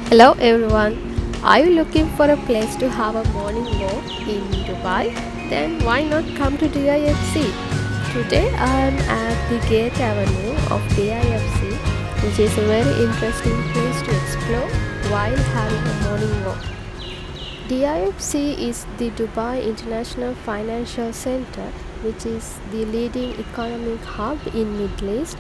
Hello everyone. Are you looking for a place to have a morning walk in Dubai? Then why not come to DIFC? Today I am at the Gate Avenue of DIFC, which is a very interesting place to explore while having a morning walk. DIFC is the Dubai International Financial Center, which is the leading economic hub in Middle East,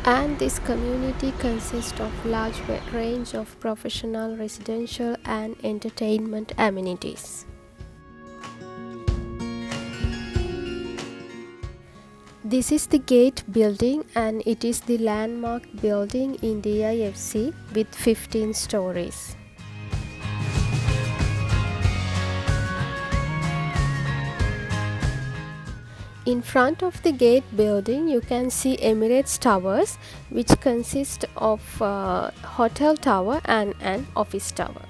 and this community consists of large range of professional, residential and entertainment amenities. This is the Gate building, and it is the landmark building in DIFC with 15 stories. In front of the Gate building, you can see Emirates Towers, which consist of a hotel tower and an office tower.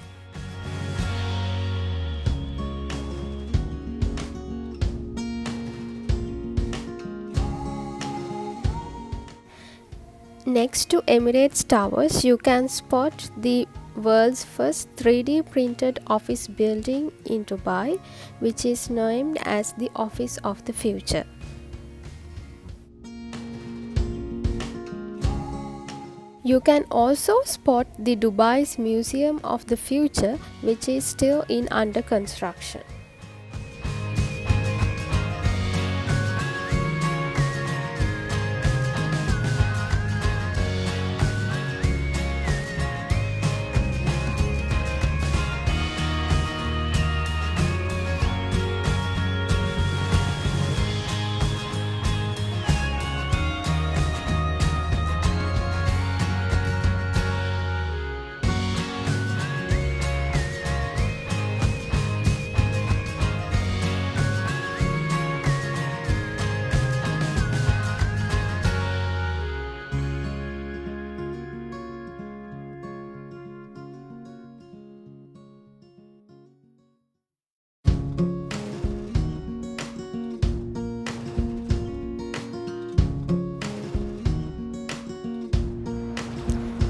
Next to Emirates Towers, you can spot the world's first 3D printed office building in Dubai, which is named as the Office of the Future. You can also spot the Dubai's Museum of the Future, which is still in under construction.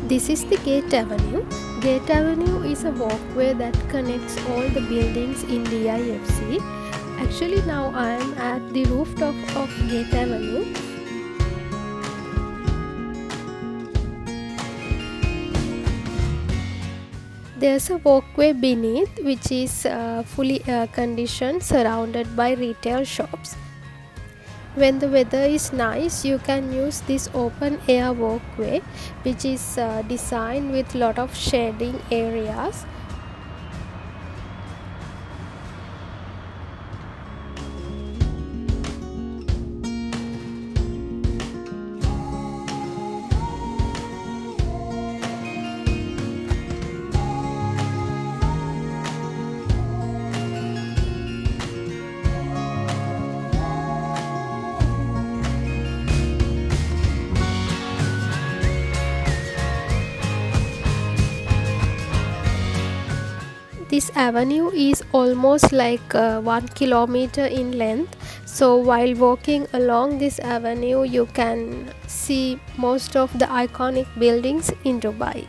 This is the Gate Avenue. Gate Avenue is a walkway that connects all the buildings in DIFC. Actually, now I am at the rooftop of Gate Avenue. There's a walkway beneath, which is fully air conditioned, surrounded by retail shops. When the weather is nice, you can use this open air walkway, which is designed with lot of shading areas. This avenue is almost like 1 kilometer in length. So while walking along this avenue, you can see most of the iconic buildings in Dubai.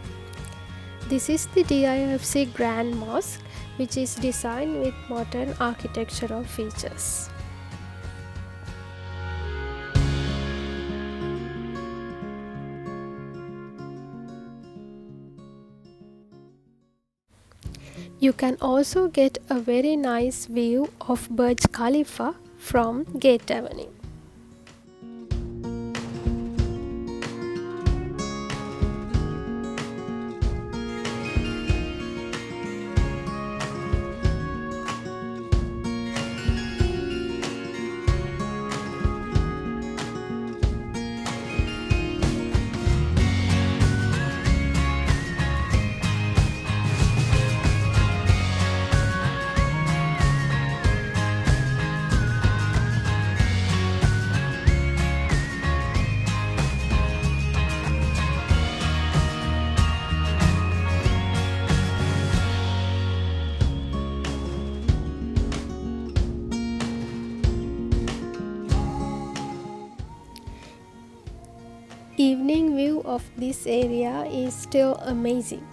This is the DIFC Grand Mosque, which is designed with modern architectural features. You can also get a very nice view of Burj Khalifa from Gate Avenue. Evening view of this area is still amazing.